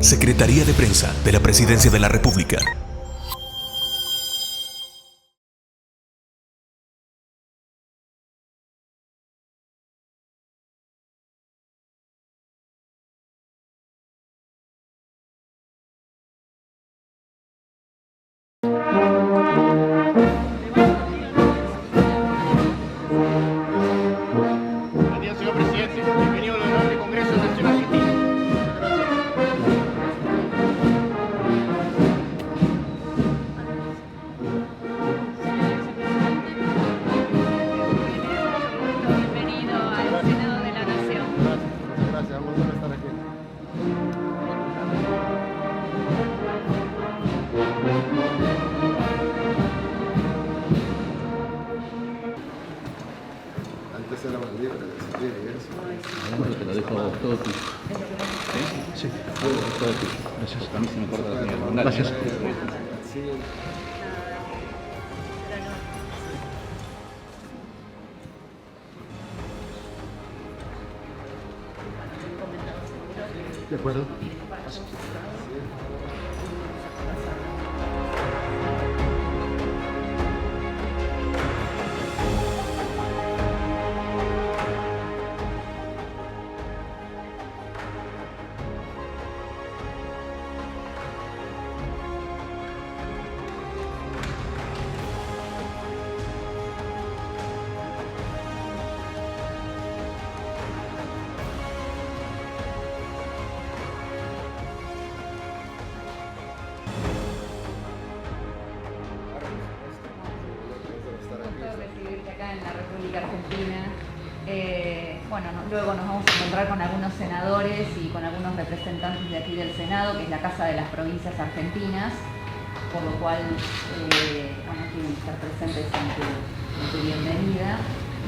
Secretaría de Prensa de la Presidencia de la República. Buen día, señor presidente. Bienvenido al honorable Congreso Nacional Argentino. Bienvenido al Senado de la Nación. Gracias, gracias. Un honor estar aquí. Antes era más libre de salir y eso. Te lo dejo todo tuyo. ¿Sí? Todo tuyo. Gracias. A mí se me corta la señal. Gracias. Sí. De acuerdo. Recibirte acá en la República Argentina. Luego nos vamos a encontrar con algunos senadores y con algunos representantes de aquí del Senado, que es la Casa de las Provincias Argentinas, por lo cual quieren estar presentes en tu bienvenida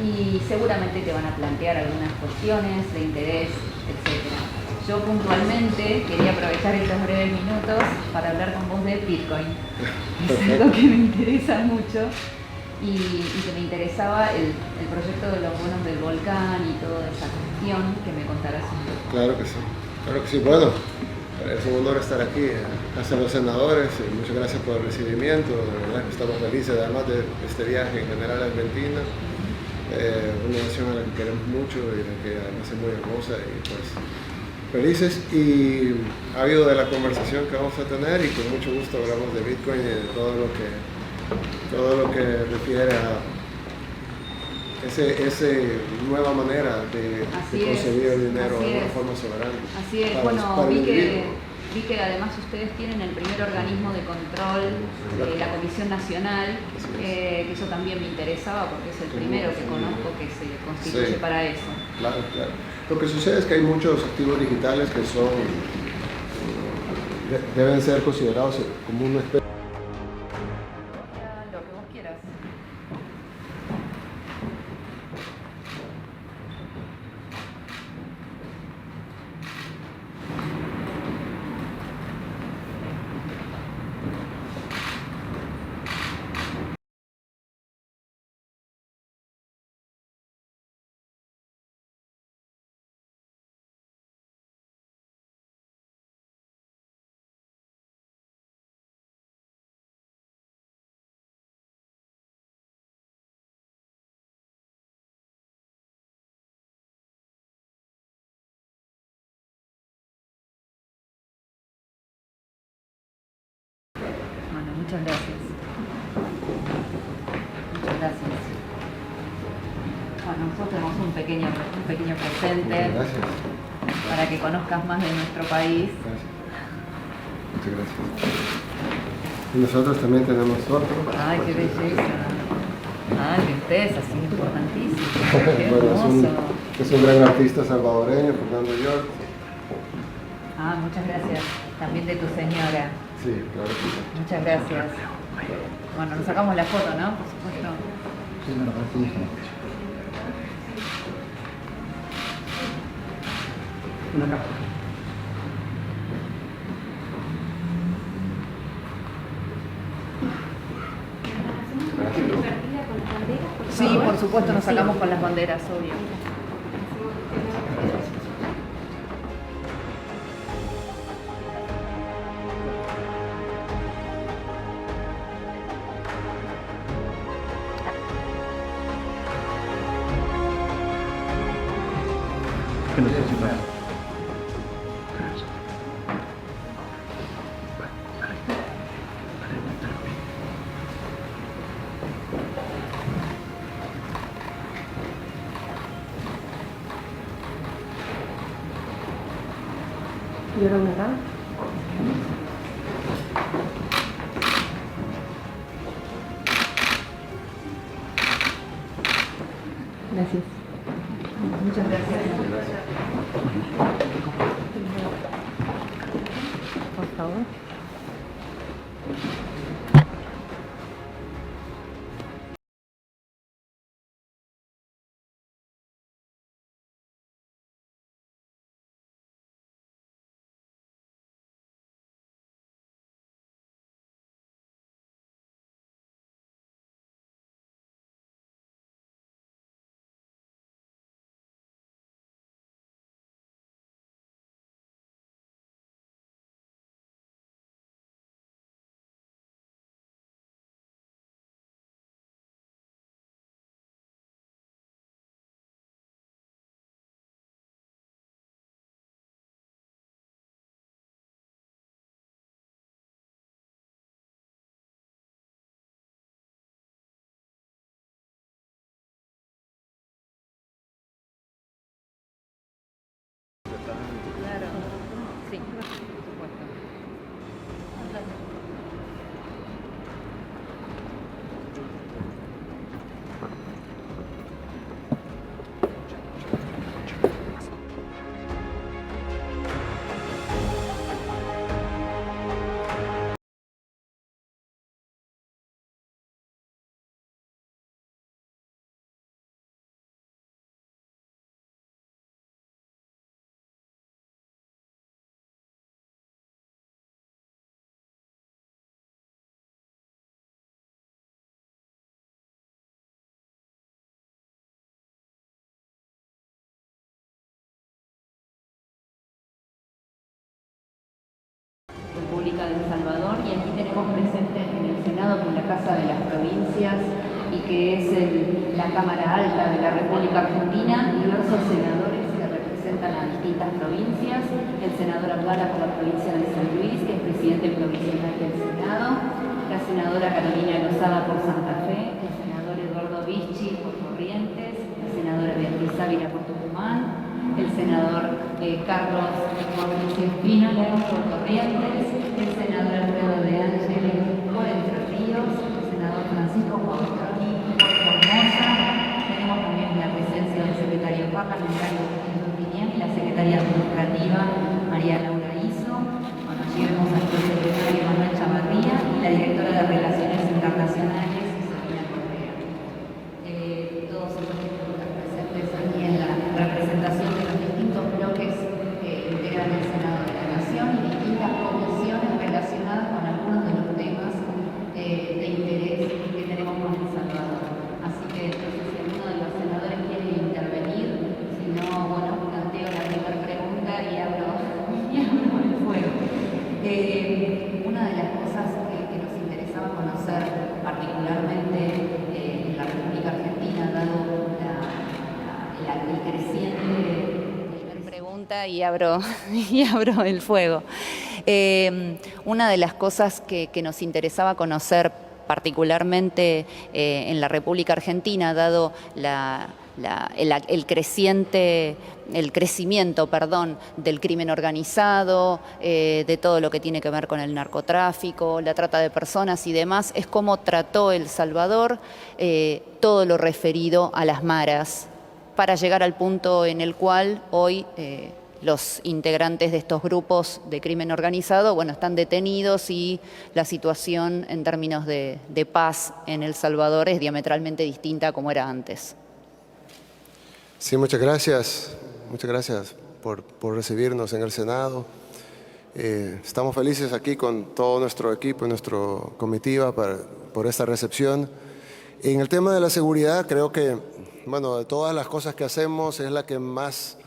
y seguramente te van a plantear algunas cuestiones de interés, etc. Yo puntualmente quería aprovechar estos breves minutos para hablar con vos de Bitcoin. Es algo que me interesa mucho. Y que me interesaba el proyecto de los bonos del volcán y toda esa cuestión, que me contarás un poco. Claro que sí. Claro que sí. Bueno, es un honor estar aquí en Casa de los Senadores. Y muchas gracias por el recibimiento. De verdad que estamos felices, además de este viaje en general a Argentina. Una nación a la que queremos mucho y la que además es muy hermosa y pues felices. Y ha habido de la conversación que vamos a tener y con mucho gusto hablamos de Bitcoin y de todo lo que refiere a esa nueva manera de conseguir el dinero de una forma soberana. Así es. Vi que además ustedes tienen el primer organismo de control de la Comisión Nacional, que eso también me interesaba porque es el primero que conozco que se constituye para eso. Claro, claro. Lo que sucede es que hay muchos activos digitales que deben ser considerados como una especie. Lo que vos quieras. Bueno, muchas gracias. Muchas gracias. Bueno, nosotros tenemos un pequeño presente para que conozcas más de nuestro país. Gracias. Muchas gracias. Y nosotros también tenemos otro. Ay, qué belleza. Ay, que ustedes, así importantísimo. Qué Bueno, hermoso. es un gran artista salvadoreño, Fernando York. Ah, muchas gracias. También de tu señora. Sí, claro que sí. Muchas gracias. Bueno, nos sacamos la foto, ¿no? Por supuesto. Sí, me lo parece. Una acá. Sí, por supuesto, nos sacamos con las banderas, obvio. ¿Y ahora una acá? Gracias. Muchas gracias. Por favor. Claro, sí, por supuesto. República de El Salvador, y aquí tenemos presente en el Senado, que es la Casa de las Provincias y que es la Cámara Alta de la República Argentina, diversos senadores que representan a distintas provincias. El senador Abdala por la provincia de San Luis, que es presidente provisional del Senado, la senadora Carolina Lozada por Santa Fe, el senador Eduardo Vichy por Corrientes, la senadora Beatriz Ávila por Tucumán, el senador Carlos Mauricio Espínola por Corrientes, el senador Alfredo de Ángeles por Entre Ríos, el senador Francisco Cuauhtémoc por Formosa. Tenemos también la presencia del secretario parlamentario Pinián y la secretaria administrativa María Laura Iso. Bueno, allí vemos al secretario Manuel Chavarría y la directora de Relaciones Internacionales, Isabela Correa. Todos ellos presentes aquí en la representación de los distintos bloques que integran el Senado de la Nación y distintas comisiones relacionadas con algunos de los temas de interés que tenemos con El Salvador. Así que no sé si alguno de los senadores quiere intervenir, si no, bueno, planteo la primera pregunta y abro el fuego. Una de las cosas que nos interesaba conocer particularmente en la República Argentina, dado el creciente pregunta y abro el fuego. Una de las cosas que nos interesaba conocer particularmente en la República Argentina, dado el crecimiento del crimen organizado, de todo lo que tiene que ver con el narcotráfico, la trata de personas y demás, es cómo trató El Salvador todo lo referido a las maras, para llegar al punto en el cual hoy los integrantes de estos grupos de crimen organizado, bueno, están detenidos y la situación en términos de paz en El Salvador es diametralmente distinta a como era antes. Sí, muchas gracias por recibirnos en el Senado. Estamos felices aquí con todo nuestro equipo y nuestra comitiva por esta recepción. En el tema de la seguridad, creo que, bueno, de todas las cosas que hacemos es la que más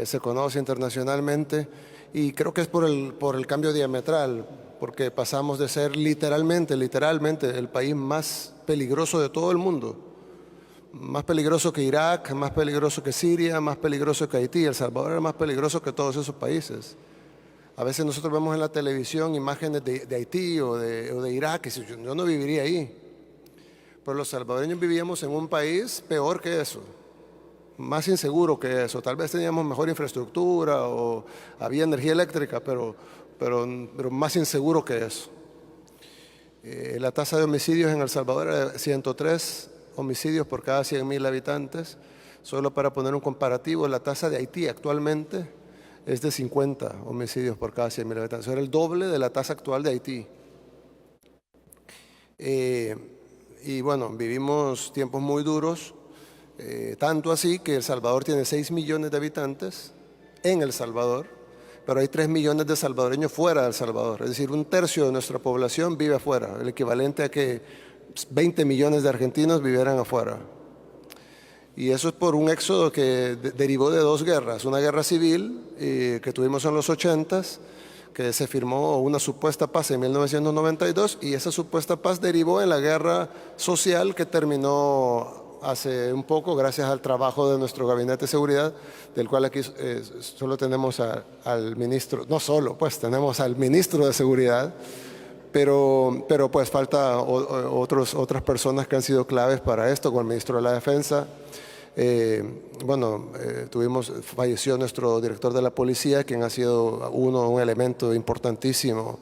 se conoce internacionalmente, y creo que es por el cambio diametral, porque pasamos de ser literalmente el país más peligroso de todo el mundo, más peligroso que Irak, más peligroso que Siria, más peligroso que Haití. El Salvador era más peligroso que todos esos países. A veces nosotros vemos en la televisión imágenes de Haití o de Irak, y yo no viviría ahí. Pero los salvadoreños vivíamos en un país peor que eso, más inseguro que eso. Tal vez teníamos mejor infraestructura o había energía eléctrica, pero más inseguro que eso. La tasa de homicidios en El Salvador era de 103 homicidios por cada 100.000 habitantes. Solo para poner un comparativo, la tasa de Haití actualmente es de 50 homicidios por cada 100.000 habitantes. Era el doble de la tasa actual de Haití. Y bueno, vivimos tiempos muy duros, tanto así que El Salvador tiene 6 millones de habitantes en El Salvador, pero hay 3 millones de salvadoreños fuera de El Salvador. Es decir, un tercio de nuestra población vive afuera, el equivalente a que 20 millones de argentinos vivieran afuera. Y eso es por un éxodo que derivó de dos guerras. Una guerra civil que tuvimos en los 80s, que se firmó una supuesta paz en 1992, y esa supuesta paz derivó en la guerra social que terminó hace un poco gracias al trabajo de nuestro gabinete de seguridad, del cual aquí solo tenemos al ministro, no solo, pues tenemos al ministro de seguridad, pero pues falta otras personas que han sido claves para esto, como el ministro de la Defensa. Falleció nuestro director de la policía, quien ha sido un elemento importantísimo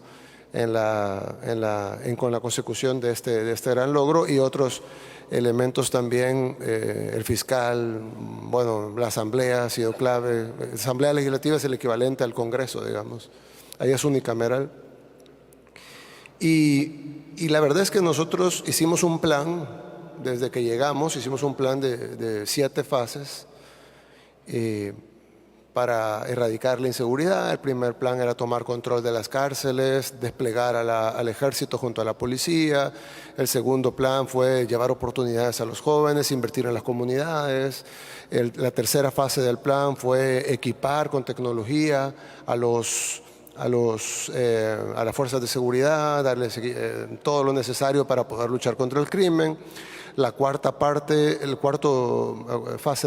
con la consecución de este gran logro, y otros elementos también, el fiscal, la asamblea ha sido clave. La asamblea legislativa es el equivalente al Congreso, digamos, ahí es unicameral. Y la verdad es que nosotros hicimos un plan, desde que llegamos, hicimos un plan de 7 fases para erradicar la inseguridad. El primer plan era tomar control de las cárceles, desplegar al ejército junto a la policía. El segundo plan fue llevar oportunidades a los jóvenes, invertir en las comunidades. La tercera fase del plan fue equipar con tecnología a las fuerzas de seguridad, darles todo lo necesario para poder luchar contra el crimen. La cuarta fase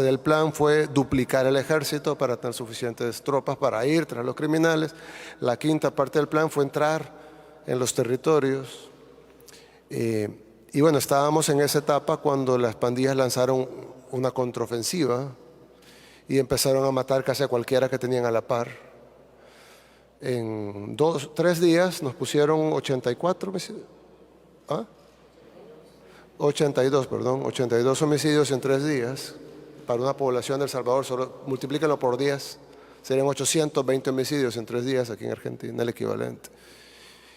del plan fue duplicar el ejército para tener suficientes tropas para ir tras los criminales. La quinta parte del plan fue entrar en los territorios. Estábamos en esa etapa cuando las pandillas lanzaron una contraofensiva y empezaron a matar casi a cualquiera que tenían a la par. En 3 días nos pusieron 82 homicidios en 3 días. Para una población de El Salvador, solo multiplíquenlo por 10, serían 820 homicidios en 3 días aquí en Argentina, el equivalente.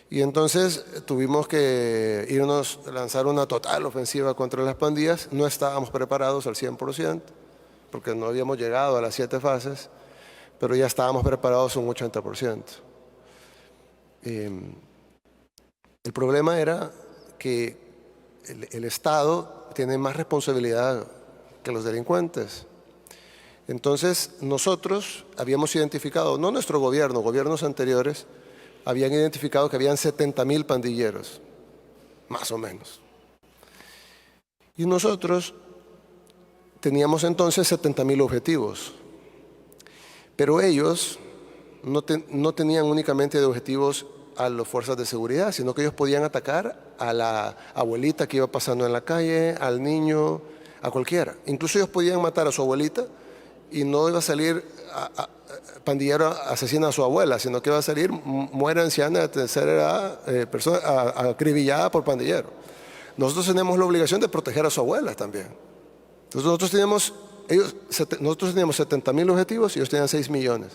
Y entonces tuvimos que lanzar una total ofensiva contra las pandillas. No estábamos preparados al 100%, porque no habíamos llegado a las 7 fases, pero ya estábamos preparados un 80%. El problema era que el Estado tiene más responsabilidad que los delincuentes. Entonces nosotros habíamos identificado, no nuestro gobierno, gobiernos anteriores habían identificado que habían 70.000 pandilleros, más o menos. Y nosotros teníamos entonces 70.000 objetivos, pero ellos no tenían únicamente de objetivos a las fuerzas de seguridad, sino que ellos podían atacar a la abuelita que iba pasando en la calle, al niño, a cualquiera. Incluso ellos podían matar a su abuelita y no iba a salir pandillero asesina a su abuela, sino que iba a salir muere anciana de tercera edad, persona acribillada por pandillero. Nosotros tenemos la obligación de proteger a su abuela también. Entonces nosotros teníamos 70.000 objetivos y ellos tenían 6 millones.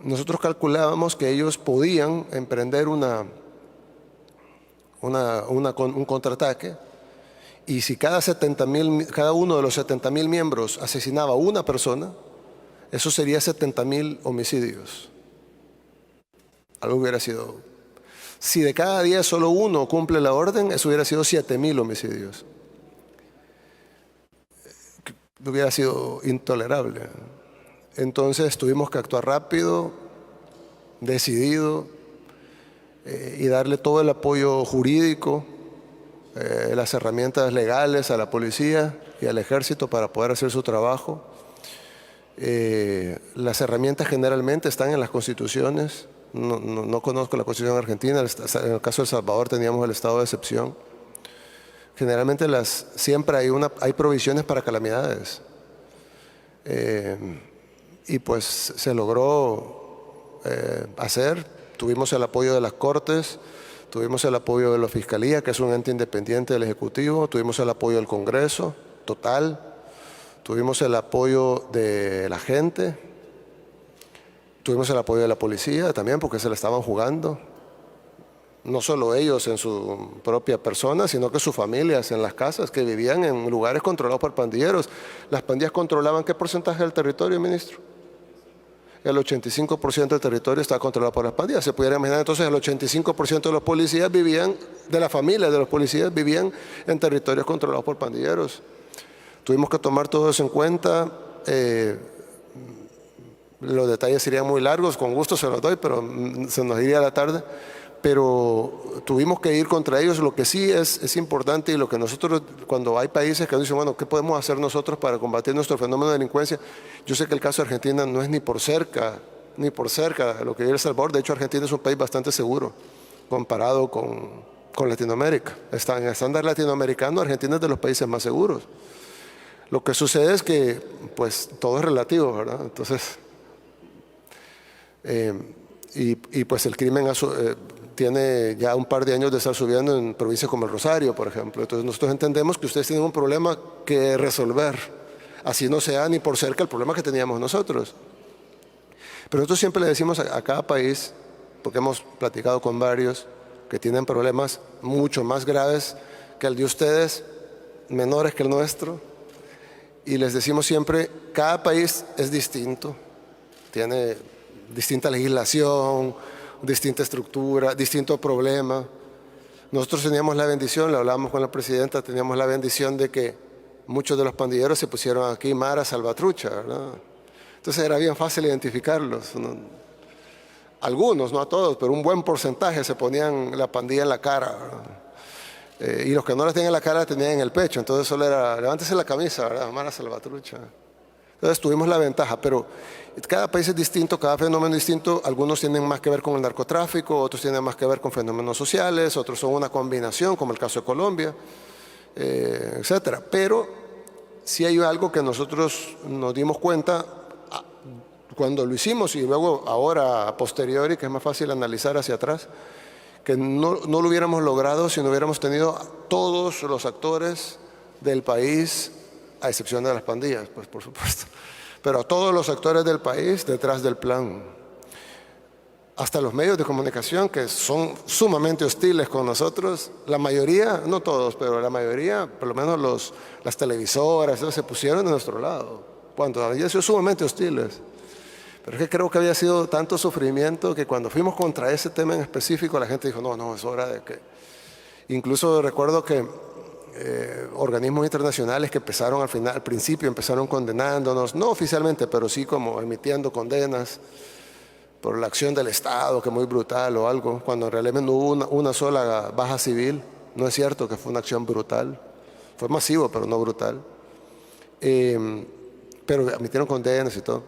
Nosotros calculábamos que ellos podían emprender un contraataque, y si cada uno de los 70.000 miembros asesinaba a una persona, eso sería 70.000 homicidios. Algo hubiera sido... Si de cada 10 solo uno cumple la orden, eso hubiera sido 7.000 homicidios. Hubiera sido intolerable. Entonces tuvimos que actuar rápido, decidido, y darle todo el apoyo jurídico las herramientas legales a la policía y al ejército para poder hacer su trabajo. Las herramientas generalmente están en las constituciones. No conozco la constitución argentina. En el caso de El Salvador teníamos el estado de excepción. Generalmente siempre hay provisiones para calamidades. Y pues se logró hacer. Tuvimos el apoyo de las Cortes, tuvimos el apoyo de la Fiscalía, que es un ente independiente del Ejecutivo, tuvimos el apoyo del Congreso, total, tuvimos el apoyo de la gente, tuvimos el apoyo de la policía también, porque se la estaban jugando. No solo ellos en su propia persona, sino que sus familias en las casas, que vivían en lugares controlados por pandilleros. Las pandillas controlaban ¿qué porcentaje del territorio, ministro? El 85% del territorio está controlado por las pandillas. Se pudiera imaginar entonces el 85% de los policías vivían, de la familia de los policías, vivían en territorios controlados por pandilleros. Tuvimos que tomar todo eso en cuenta. Los detalles serían muy largos, con gusto se los doy, pero se nos iría la tarde. Pero tuvimos que ir contra ellos. Lo que sí es importante, y lo que nosotros, cuando hay países que nos dicen, bueno, ¿qué podemos hacer nosotros para combatir nuestro fenómeno de delincuencia? Yo sé que el caso de Argentina no es ni por cerca de lo que vive El Salvador. De hecho, Argentina es un país bastante seguro comparado con Latinoamérica. En el estándar latinoamericano, Argentina es de los países más seguros. Lo que sucede es que pues todo es relativo, ¿verdad? Entonces, pues el crimen tiene ya un par de años de estar subiendo en provincias como el Rosario, por ejemplo. Entonces nosotros entendemos que ustedes tienen un problema que resolver, así no sea ni por cerca el problema que teníamos nosotros. Pero nosotros siempre le decimos a cada país, porque hemos platicado con varios que tienen problemas mucho más graves que el de ustedes, menores que el nuestro, y les decimos siempre, cada país es distinto, tiene distinta legislación, distinta estructura, distinto problema. Nosotros teníamos la bendición, le hablábamos con la presidenta, teníamos la bendición de que muchos de los pandilleros se pusieron aquí Mara Salvatrucha, ¿verdad? Entonces era bien fácil identificarlos, ¿no? Algunos, no a todos, pero un buen porcentaje se ponían la pandilla en la cara, y los que no la tenían en la cara la tenían en el pecho. Entonces solo era, levántese la camisa, ¿verdad? Mara Salvatrucha. Entonces tuvimos la ventaja, pero cada país es distinto, cada fenómeno es distinto. Algunos tienen más que ver con el narcotráfico, otros tienen más que ver con fenómenos sociales, otros son una combinación, como el caso de Colombia, etcétera. Pero sí hay algo que nosotros nos dimos cuenta cuando lo hicimos, y luego ahora a posteriori, que es más fácil analizar hacia atrás, que no lo hubiéramos logrado si no hubiéramos tenido a todos los actores del país, a excepción de las pandillas, pues por supuesto, pero a todos los actores del país detrás del plan. Hasta los medios de comunicación, que son sumamente hostiles con nosotros, la mayoría, no todos, pero la mayoría, por lo menos las televisoras, se pusieron de nuestro lado, cuando habían sido sumamente hostiles. Pero es que creo que había sido tanto sufrimiento que cuando fuimos contra ese tema en específico, la gente dijo, no, es hora de que... Incluso recuerdo que organismos internacionales que empezaron al principio empezaron condenándonos, no oficialmente, pero sí como emitiendo condenas por la acción del Estado, que muy brutal o algo, cuando en realidad no hubo una sola baja civil. No es cierto que fue una acción brutal, fue masivo, pero no brutal. Pero emitieron condenas y todo.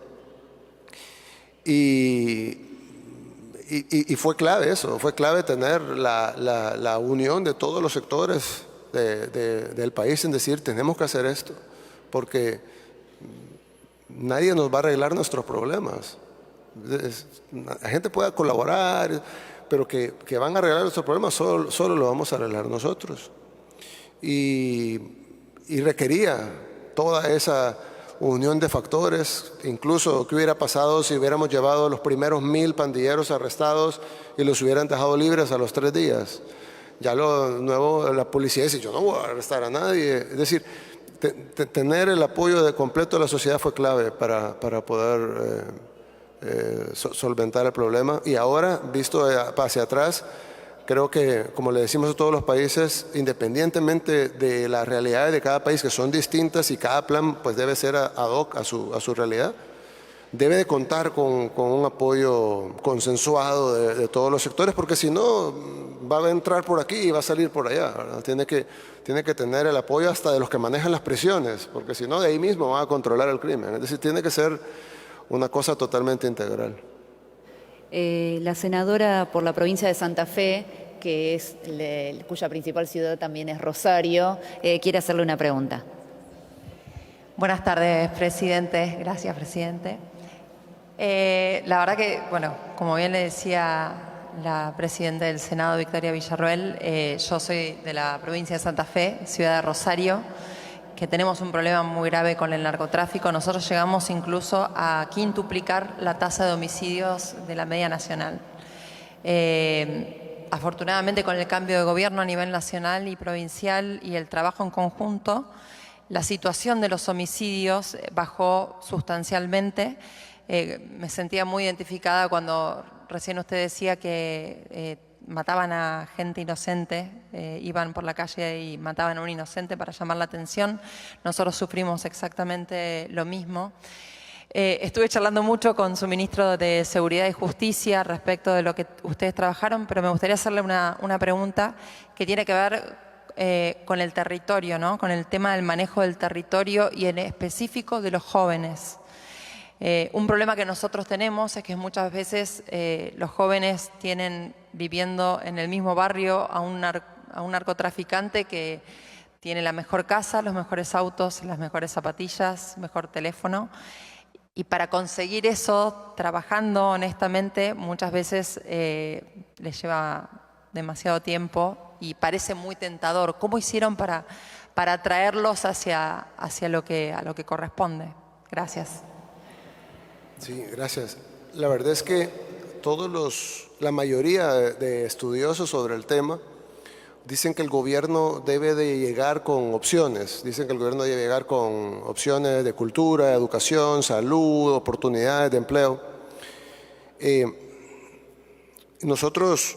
Y fue clave eso, fue clave tener la unión de todos los sectores del país en decir, tenemos que hacer esto, porque nadie nos va a arreglar nuestros problemas. La gente puede colaborar, pero que van a arreglar nuestros problemas solo lo vamos a arreglar nosotros. Y requería toda esa unión de factores. Incluso qué hubiera pasado si hubiéramos llevado los primeros 1000 pandilleros arrestados y los hubieran dejado libres a los 3 días. Ya luego la policía dice, yo no voy a arrestar a nadie. Es decir, tener el apoyo completo de la sociedad fue clave para poder solventar el problema. Y ahora, visto hacia atrás, creo que, como le decimos a todos los países, independientemente de las realidades de cada país, que son distintas y cada plan pues debe ser ad hoc a su realidad, debe de contar con un apoyo consensuado de todos los sectores, porque si no va a entrar por aquí y va a salir por allá, ¿verdad? Tiene que tener el apoyo hasta de los que manejan las prisiones, porque si no de ahí mismo van a controlar el crimen. Es decir, tiene que ser una cosa totalmente integral. La senadora por la provincia de Santa Fe, que es cuya principal ciudad también es Rosario, quiere hacerle una pregunta. Buenas tardes, presidente. Gracias, presidente. La verdad que, bueno, como bien le decía la presidenta del Senado, Victoria Villarroel, yo soy de la provincia de Santa Fe, ciudad de Rosario, que tenemos un problema muy grave con el narcotráfico. Nosotros llegamos incluso a quintuplicar la tasa de homicidios de la media nacional. Afortunadamente, con el cambio de gobierno a nivel nacional y provincial y el trabajo en conjunto, la situación de los homicidios bajó sustancialmente. Me sentía muy identificada cuando recién usted decía que mataban a gente inocente, iban por la calle y mataban a un inocente para llamar la atención. Nosotros sufrimos exactamente lo mismo. Estuve charlando mucho con su ministro de Seguridad y Justicia respecto de lo que ustedes trabajaron, pero me gustaría hacerle una pregunta que tiene que ver con el territorio, ¿no? Con el tema del manejo del territorio y en específico de los jóvenes. Un problema que nosotros tenemos es que muchas veces los jóvenes tienen viviendo en el mismo barrio a un narcotraficante que tiene la mejor casa, los mejores autos, las mejores zapatillas, mejor teléfono. Y para conseguir eso, trabajando honestamente, muchas veces les lleva demasiado tiempo y parece muy tentador. ¿Cómo hicieron para atraerlos hacia a lo que corresponde? Gracias. Sí, gracias. La verdad es que la mayoría de estudiosos sobre el tema dicen que el gobierno debe de llegar con opciones. Dicen que el gobierno debe llegar con opciones de cultura, educación, salud, oportunidades de empleo. Nosotros,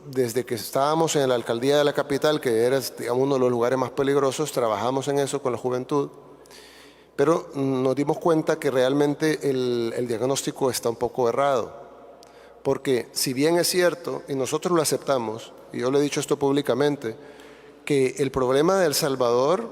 desde que estábamos en la alcaldía de la capital, que era, digamos, uno de los lugares más peligrosos, trabajamos en eso con la juventud. Pero nos dimos cuenta que realmente el diagnóstico está un poco errado. Porque si bien es cierto, y nosotros lo aceptamos, y yo le he dicho esto públicamente, que el problema de El Salvador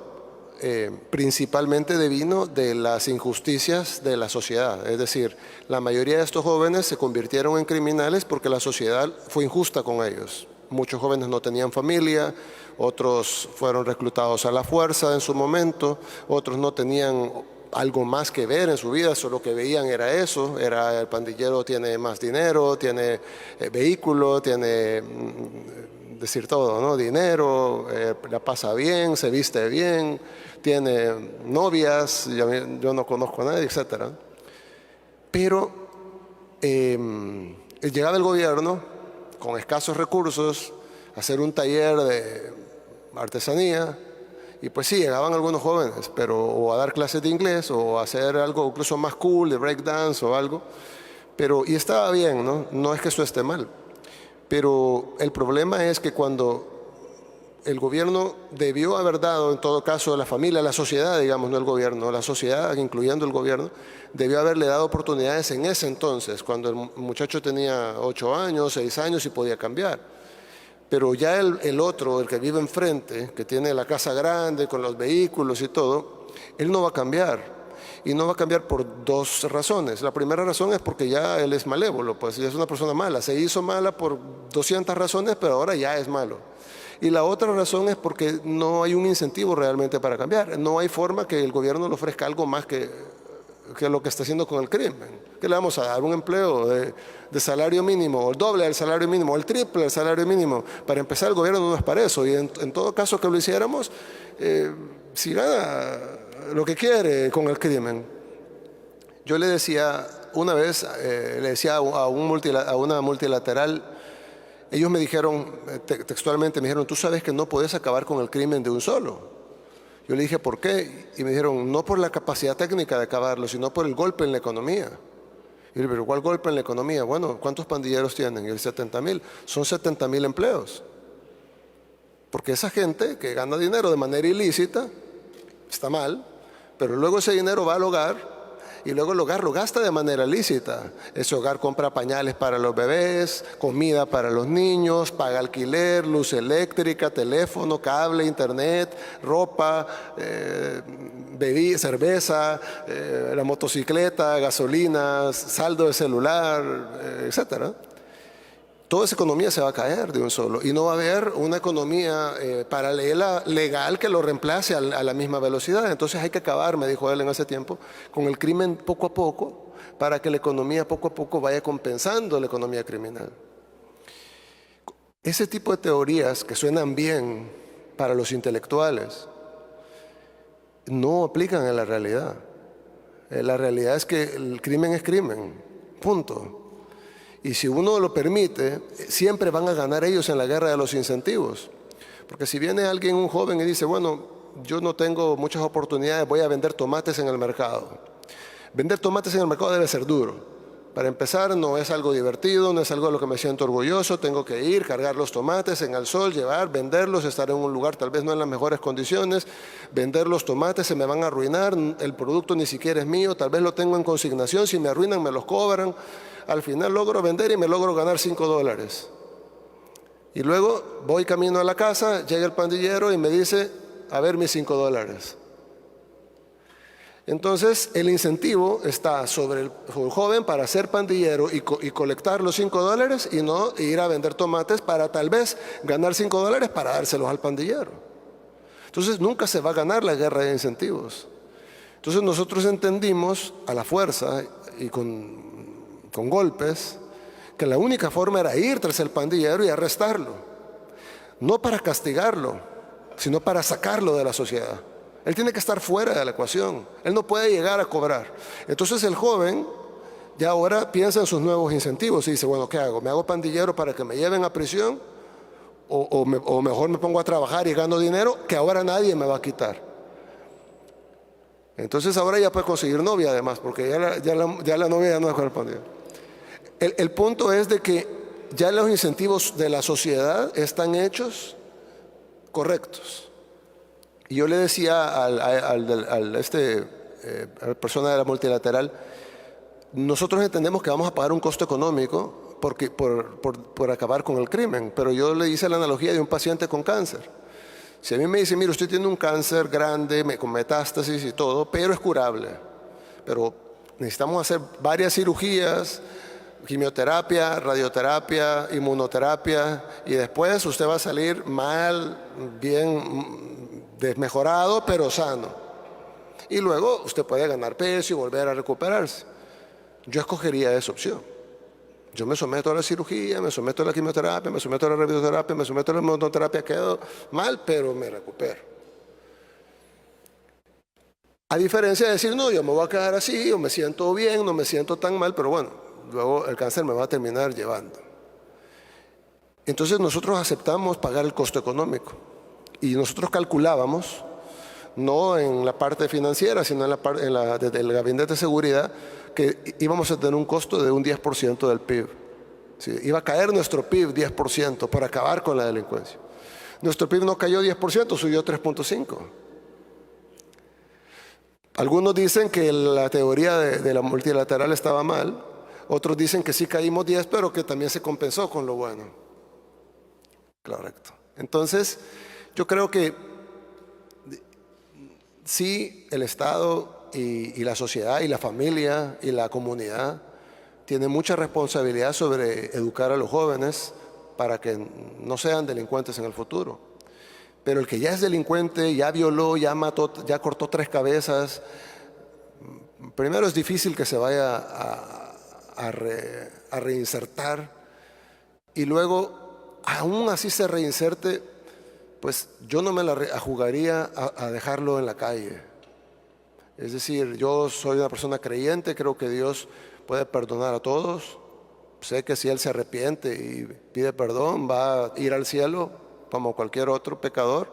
principalmente devino de las injusticias de la sociedad. Es decir, la mayoría de estos jóvenes se convirtieron en criminales porque la sociedad fue injusta con ellos. Muchos jóvenes no tenían familia, otros fueron reclutados a la fuerza en su momento, otros no tenían algo más que ver en su vida, solo que veían era eso, era el pandillero tiene más dinero, tiene vehículo, tiene, decir todo, ¿no? Dinero, la pasa bien, se viste bien, tiene novias, yo no conozco a nadie, etc. Pero llegaba el gobierno con escasos recursos a hacer un taller de artesanía, y pues sí, llegaban algunos jóvenes, pero o a dar clases de inglés o a hacer algo incluso más cool, de breakdance o algo, y estaba bien, ¿no? No es que eso esté mal, pero el problema es que cuando el gobierno debió haber dado, en todo caso, a la familia, a la sociedad, digamos, no el gobierno, la sociedad, incluyendo el gobierno, debió haberle dado oportunidades en ese entonces, cuando el muchacho tenía 8 años, 6 años y podía cambiar. Pero ya el otro, el que vive enfrente, que tiene la casa grande con los vehículos y todo, él no va a cambiar. Y no va a cambiar por 2 razones. La primera razón es porque ya él es malévolo, pues ya es una persona mala. Se hizo mala por 200 razones, pero ahora ya es malo. Y la otra razón es porque no hay un incentivo realmente para cambiar. No hay forma que el gobierno le ofrezca algo más que lo que está haciendo con el crimen. ¿Qué le vamos a dar? Un empleo de salario mínimo, o el doble del salario mínimo, o el triple del salario mínimo. Para empezar, el gobierno no es para eso. Y en todo caso que lo hiciéramos, si gana lo que quiere con el crimen. Yo le decía una vez, le decía a una multilateral, ellos me dijeron, textualmente me dijeron, tú sabes que no puedes acabar con el crimen de un solo. Yo le dije, ¿por qué? Y me dijeron, no por la capacidad técnica de acabarlo, sino por el golpe en la economía. Y yo le dije, ¿pero cuál golpe en la economía? Bueno, ¿cuántos pandilleros tienen? Y el 70,000. Son 70,000 empleos. Porque esa gente que gana dinero de manera ilícita, está mal, pero luego ese dinero va al hogar y luego el hogar lo gasta de manera lícita. Ese hogar compra pañales para los bebés, comida para los niños, paga alquiler, luz eléctrica, teléfono, cable, internet, ropa, cerveza, la motocicleta, gasolina, saldo de celular, etcétera. Toda esa economía se va a caer de un solo y no va a haber una economía paralela legal que lo reemplace a la misma velocidad. Entonces hay que acabar, me dijo él en ese tiempo, con el crimen poco a poco para que la economía poco a poco vaya compensando la economía criminal. Ese tipo de teorías que suenan bien para los intelectuales no aplican en la realidad. La realidad es que el crimen es crimen, punto. Y si uno lo permite, siempre van a ganar ellos en la guerra de los incentivos. Porque si viene alguien, un joven, y dice, bueno, yo no tengo muchas oportunidades, voy a vender tomates en el mercado. Vender tomates en el mercado debe ser duro. Para empezar, no es algo divertido, no es algo de lo que me siento orgulloso. Tengo que ir, cargar los tomates en el sol, llevar, venderlos, estar en un lugar tal vez no en las mejores condiciones. Vender los tomates, se me van a arruinar, el producto ni siquiera es mío, tal vez lo tengo en consignación, si me arruinan me los cobran. Al final logro vender y me logro ganar $5. Y luego voy camino a la casa, llega el pandillero y me dice, a ver mis $5. Entonces el incentivo está sobre el joven para ser pandillero y colectar los $5 y no ir a vender tomates para tal vez ganar $5 para dárselos al pandillero. Entonces nunca se va a ganar la guerra de incentivos. Entonces nosotros entendimos a la fuerza y con golpes, que la única forma era ir tras el pandillero y arrestarlo. No para castigarlo, sino para sacarlo de la sociedad. Él tiene que estar fuera de la ecuación. Él no puede llegar a cobrar. Entonces el joven ya ahora piensa en sus nuevos incentivos y dice, bueno, ¿qué hago? ¿Me hago pandillero para que me lleven a prisión? ¿O mejor me pongo a trabajar y gano dinero que ahora nadie me va a quitar? Entonces ahora ya puede conseguir novia además, porque ya la novia ya no es con el pandillero. El punto es de que ya los incentivos de la sociedad están hechos correctos. Y yo le decía a la persona de la multilateral, nosotros entendemos que vamos a pagar un costo económico por acabar con el crimen, pero yo le hice la analogía de un paciente con cáncer. Si a mí me dicen, mire, usted tiene un cáncer grande, con metástasis y todo, pero es curable, pero necesitamos hacer varias cirugías, quimioterapia, radioterapia, inmunoterapia, y después usted va a salir mal, bien desmejorado, pero sano. Y luego usted puede ganar peso y volver a recuperarse. Yo escogería esa opción. Yo me someto a la cirugía, me someto a la quimioterapia, me someto a la radioterapia, me someto a la inmunoterapia, quedo mal, pero me recupero. A diferencia de decir, no, yo me voy a quedar así, o me siento bien, no me siento tan mal, pero bueno, luego el cáncer me va a terminar llevando. Entonces nosotros aceptamos pagar el costo económico y nosotros calculábamos, no en la parte financiera, sino desde el gabinete de seguridad, que íbamos a tener un costo de un 10% del PIB. ¿Sí? Iba a caer nuestro PIB 10% por acabar con la delincuencia. Nuestro PIB no cayó 10%, subió 3.5%. Algunos dicen que la teoría de la multilateral estaba mal. Otros dicen que sí caímos 10, pero que también se compensó con lo bueno. Correcto. Entonces, yo creo que sí, el Estado y la sociedad y la familia y la comunidad tienen mucha responsabilidad sobre educar a los jóvenes para que no sean delincuentes en el futuro. Pero el que ya es delincuente, ya violó, ya mató, ya cortó 3 cabezas, primero es difícil que se vaya a reinsertar, y luego aún así se reinserte, pues yo no me la jugaría a dejarlo en la calle. Es decir, yo soy una persona creyente, creo que Dios puede perdonar a todos. Sé que si Él se arrepiente y pide perdón, va a ir al cielo como cualquier otro pecador,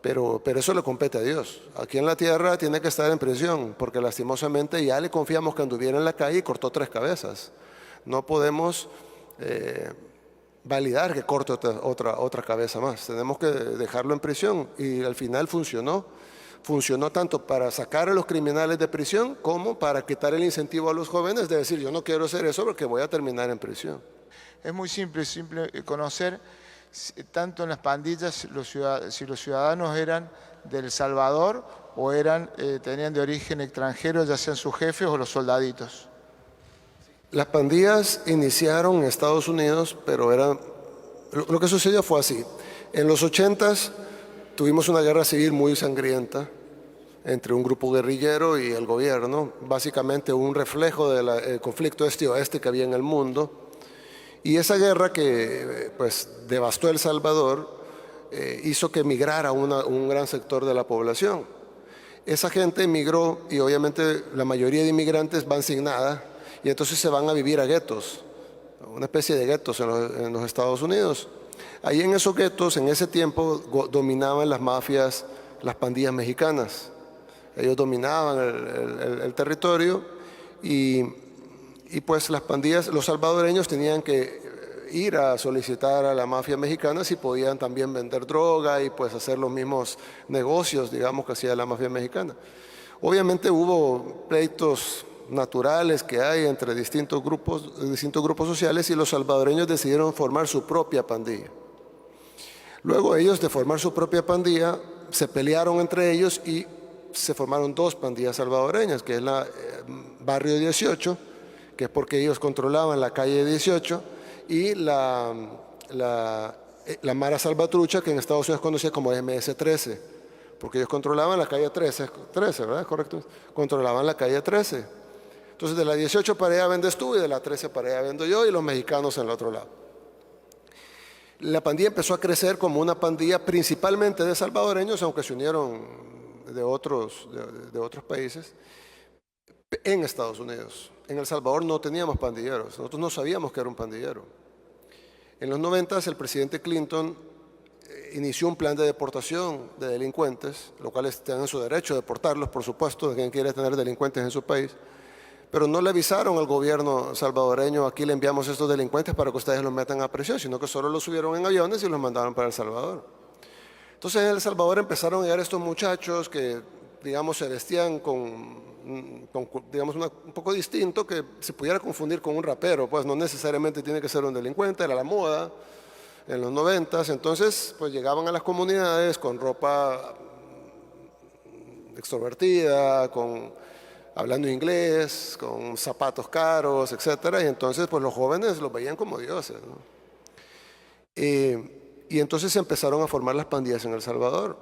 pero eso le compete a Dios. Aquí en la tierra tiene que estar en prisión, porque lastimosamente ya le confiamos que anduviera en la calle y cortó 3 cabezas. No podemos validar que corte otra cabeza más. Tenemos que dejarlo en prisión, y al final funcionó, funcionó tanto para sacar a los criminales de prisión como para quitar el incentivo a los jóvenes de decir, yo no quiero hacer eso porque voy a terminar en prisión. Es muy simple conocer tanto en las pandillas si los ciudadanos eran de El Salvador o tenían de origen extranjero, ya sean sus jefes o los soldaditos. Las pandillas iniciaron en Estados Unidos, pero lo que sucedió fue así. En los 80s tuvimos una guerra civil muy sangrienta entre un grupo guerrillero y el gobierno, básicamente un reflejo del conflicto este-oeste que había en el mundo. Y esa guerra que pues, devastó El Salvador hizo que emigrara un gran sector de la población. Esa gente emigró y obviamente la mayoría de inmigrantes van sin nada y entonces se van a vivir a guetos, una especie de guetos en los Estados Unidos. Ahí en esos guetos, en ese tiempo, dominaban las mafias, las pandillas mexicanas. Ellos dominaban el territorio y pues las pandillas, los salvadoreños tenían que ir a solicitar a la mafia mexicana si podían también vender droga y pues hacer los mismos negocios, digamos, que hacía la mafia mexicana. Obviamente hubo pleitos naturales que hay entre distintos grupos sociales y los salvadoreños decidieron formar su propia pandilla. Luego ellos de formar su propia pandilla se pelearon entre ellos y se formaron dos pandillas salvadoreñas, que es la Barrio 18, que es porque ellos controlaban la calle 18, y la Mara Salvatrucha, que en Estados Unidos es conocida como MS-13, porque ellos controlaban la calle 13, ¿verdad? ¿Correcto? Controlaban la calle 13. Entonces de la 18 para allá vendes tú y de la 13 para allá vendo yo y los mexicanos en el otro lado. La pandilla empezó a crecer como una pandilla principalmente de salvadoreños, aunque se unieron de otros países, en Estados Unidos. En El Salvador no teníamos pandilleros, nosotros no sabíamos que era un pandillero. En los 90 el presidente Clinton inició un plan de deportación de delincuentes, lo cual tienen su derecho de deportarlos, por supuesto, de quien quiere tener delincuentes en su país, pero no le avisaron al gobierno salvadoreño, aquí le enviamos estos delincuentes para que ustedes los metan a prisión, sino que solo los subieron en aviones y los mandaron para El Salvador. Entonces en El Salvador empezaron a llegar estos muchachos que, digamos, se vestían digamos, un poco distinto, que se pudiera confundir con un rapero, pues no necesariamente tiene que ser un delincuente, era la moda en los 90s. Entonces pues llegaban a las comunidades con ropa extrovertida, hablando inglés, con zapatos caros, etcétera, y entonces pues los jóvenes los veían como dioses, ¿no? Y entonces se empezaron a formar las pandillas en El Salvador.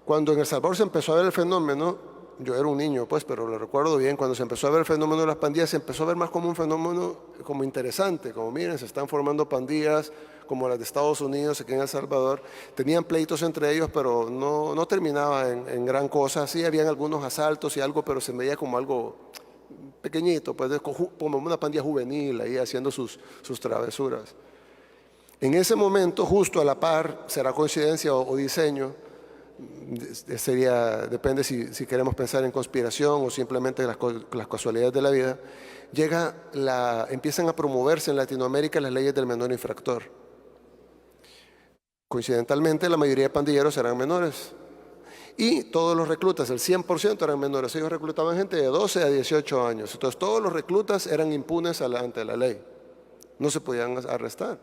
Cuando en El Salvador se empezó a ver el fenómeno, yo era un niño pues, pero lo recuerdo bien, cuando se empezó a ver el fenómeno de las pandillas, se empezó a ver más como un fenómeno como interesante, como miren, se están formando pandillas como las de Estados Unidos, aquí en El Salvador. Tenían pleitos entre ellos, pero no terminaba en gran cosa. Sí, habían algunos asaltos y algo, pero se veía como algo pequeñito, pues como una pandilla juvenil ahí haciendo sus travesuras. En ese momento, justo a la par, será coincidencia o diseño, depende si queremos pensar en conspiración o simplemente las casualidades de la vida, empiezan a promoverse en Latinoamérica las leyes del menor infractor. Coincidentalmente, la mayoría de pandilleros eran menores y todos los reclutas, el 100% eran menores. Ellos reclutaban gente de 12 a 18 años. Entonces todos los reclutas eran impunes ante la ley, no se podían arrestar.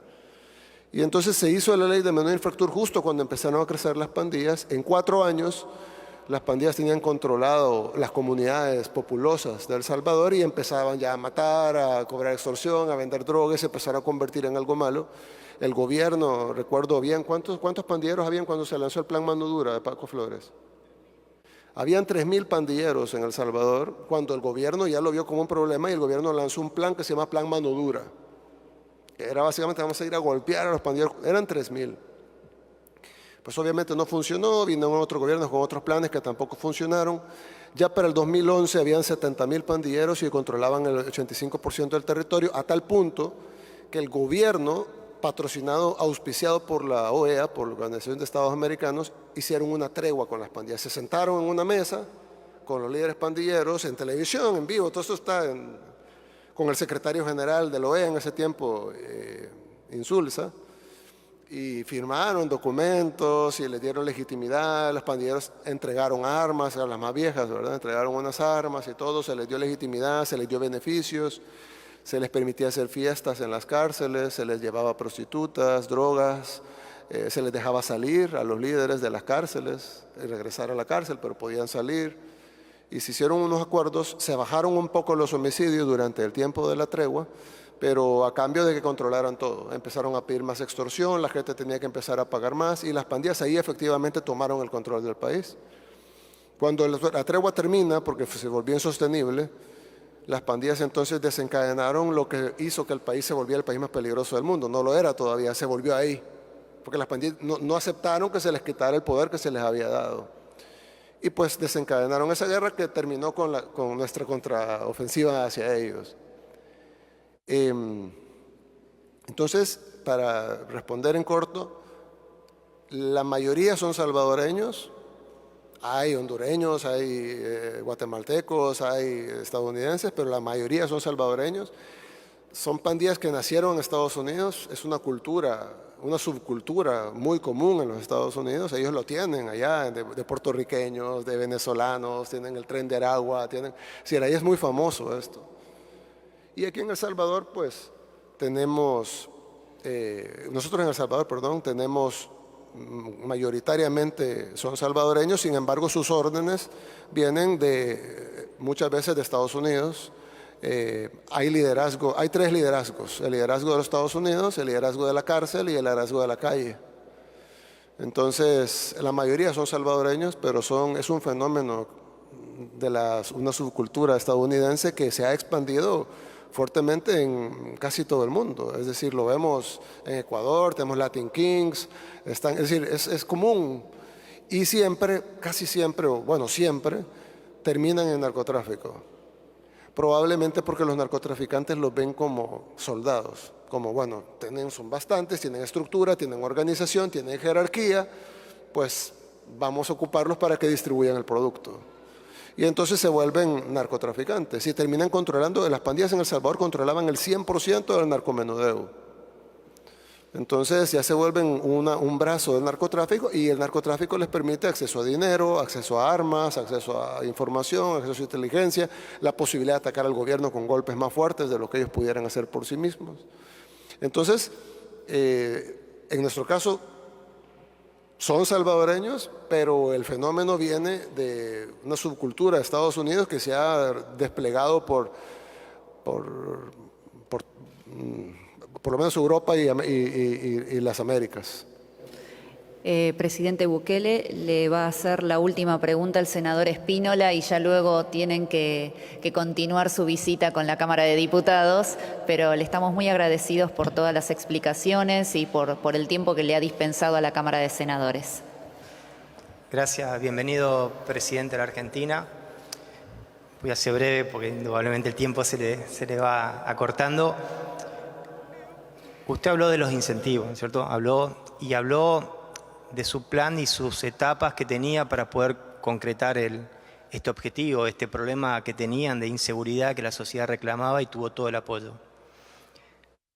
Y entonces se hizo la ley de menor infractor justo cuando empezaron a crecer las pandillas. En 4 años las pandillas tenían controlado las comunidades populosas de El Salvador y empezaban ya a matar, a cobrar extorsión, a vender drogas, se empezaron a convertir en algo malo. El gobierno, recuerdo bien, ¿cuántos pandilleros habían cuando se lanzó el plan Mano Dura de Paco Flores? Habían 3.000 pandilleros en El Salvador cuando el gobierno ya lo vio como un problema y el gobierno lanzó un plan que se llama Plan Mano Dura. Era básicamente vamos a ir a golpear a los pandilleros, eran 3.000. Pues obviamente no funcionó, vino otro gobierno con otros planes que tampoco funcionaron. Ya para el 2011 habían 70.000 pandilleros y controlaban el 85% del territorio, a tal punto que el gobierno, patrocinado, auspiciado por la OEA, por la Organización de Estados Americanos, hicieron una tregua con las pandillas. Se sentaron en una mesa con los líderes pandilleros, en televisión, en vivo, todo esto está con el secretario general de la OEA en ese tiempo, Insulza, y firmaron documentos y les dieron legitimidad. Los pandilleros entregaron armas a las más viejas, ¿verdad? Entregaron unas armas y todo, se les dio legitimidad, se les dio beneficios, se les permitía hacer fiestas en las cárceles, se les llevaba prostitutas, drogas, se les dejaba salir a los líderes de las cárceles y regresar a la cárcel, pero podían salir. Y se hicieron unos acuerdos, se bajaron un poco los homicidios durante el tiempo de la tregua, pero a cambio de que controlaran todo. Empezaron a pedir más extorsión, la gente tenía que empezar a pagar más y las pandillas ahí efectivamente tomaron el control del país. Cuando la tregua termina, porque se volvió insostenible, las pandillas entonces desencadenaron lo que hizo que el país se volviera el país más peligroso del mundo. No lo era todavía, se volvió ahí, porque las pandillas no aceptaron que se les quitara el poder que se les había dado. Y pues desencadenaron esa guerra que terminó con nuestra contraofensiva hacia ellos. Entonces, para responder en corto, la mayoría son salvadoreños, hay hondureños, hay guatemaltecos, hay estadounidenses, pero la mayoría son salvadoreños. Son pandillas que nacieron en Estados Unidos, es una cultura, una subcultura muy común en los Estados Unidos, ellos lo tienen allá, de puertorriqueños, de venezolanos, tienen el Tren de Aragua, sí, ahí es muy famoso esto. Y aquí en El Salvador, pues, tenemos, nosotros en El Salvador, perdón, tenemos mayoritariamente son salvadoreños, sin embargo sus órdenes vienen muchas veces de Estados Unidos. Hay tres liderazgos, el liderazgo de los Estados Unidos, el liderazgo de la cárcel y el liderazgo de la calle. Entonces, la mayoría son salvadoreños, pero es un fenómeno de una subcultura estadounidense que se ha expandido fuertemente en casi todo el mundo. Es decir, lo vemos en Ecuador, tenemos Latin Kings, es decir, es común. Y siempre, casi siempre, o bueno, siempre, terminan en narcotráfico. Probablemente porque los narcotraficantes los ven como soldados, como bueno, son bastantes, tienen estructura, tienen organización, tienen jerarquía, pues vamos a ocuparlos para que distribuyan el producto. Y entonces se vuelven narcotraficantes y terminan controlando. Las pandillas en El Salvador controlaban el 100% del narcomenudeo. Entonces ya se vuelven un brazo del narcotráfico y el narcotráfico les permite acceso a dinero, acceso a armas, acceso a información, acceso a inteligencia, la posibilidad de atacar al gobierno con golpes más fuertes de lo que ellos pudieran hacer por sí mismos. Entonces, en nuestro caso, son salvadoreños, pero el fenómeno viene de una subcultura de Estados Unidos que se ha desplegado por lo menos Europa y las Américas. Presidente Bukele, le va a hacer la última pregunta al senador Espínola y ya luego tienen que continuar su visita con la Cámara de Diputados, pero le estamos muy agradecidos por todas las explicaciones y por el tiempo que le ha dispensado a la Cámara de Senadores. Gracias, bienvenido presidente de la Argentina. Voy a ser breve porque indudablemente el tiempo se le va acortando. Usted habló de los incentivos, ¿cierto? Habló de su plan y sus etapas que tenía para poder concretar este objetivo, este problema que tenían de inseguridad que la sociedad reclamaba y tuvo todo el apoyo.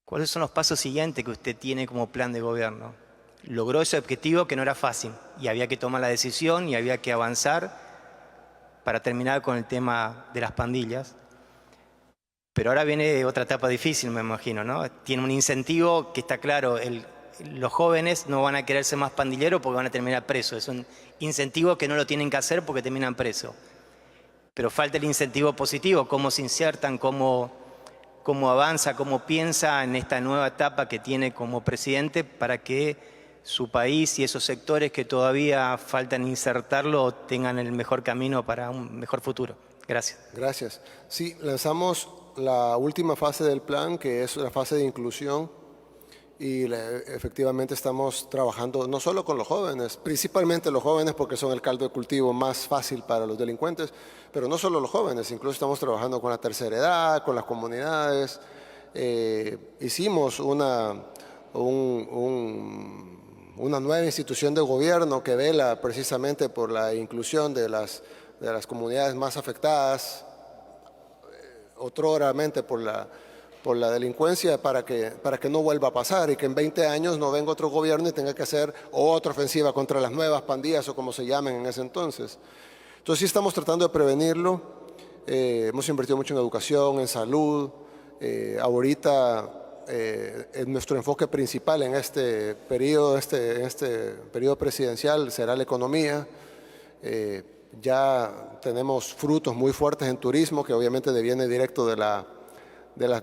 ¿Cuáles son los pasos siguientes que usted tiene como plan de gobierno? Logró ese objetivo que no era fácil y había que tomar la decisión y había que avanzar para terminar con el tema de las pandillas. Pero ahora viene otra etapa difícil, me imagino, ¿no? Tiene un incentivo que está claro, los jóvenes no van a querer ser más pandilleros porque van a terminar presos. Es un incentivo que no lo tienen que hacer porque terminan presos. Pero falta el incentivo positivo, cómo se insertan, cómo avanza, cómo piensa en esta nueva etapa que tiene como presidente para que su país y esos sectores que todavía faltan insertarlo tengan el mejor camino para un mejor futuro. Gracias. Gracias. Sí, lanzamos la última fase del plan, que es la fase de inclusión, y efectivamente estamos trabajando no solo con los jóvenes, principalmente los jóvenes porque son el caldo de cultivo más fácil para los delincuentes, pero no solo los jóvenes, incluso estamos trabajando con la tercera edad, con las comunidades. Hicimos una nueva institución de gobierno que vela precisamente por la inclusión de las comunidades más afectadas, otroramente por la delincuencia para que no vuelva a pasar y que en 20 años no venga otro gobierno y tenga que hacer otra ofensiva contra las nuevas pandillas o como se llamen en ese entonces. Entonces sí estamos tratando de prevenirlo, hemos invertido mucho en educación, en salud, ahorita nuestro enfoque principal en este periodo presidencial será la economía. Ya tenemos frutos muy fuertes en turismo, que obviamente deviene directo de la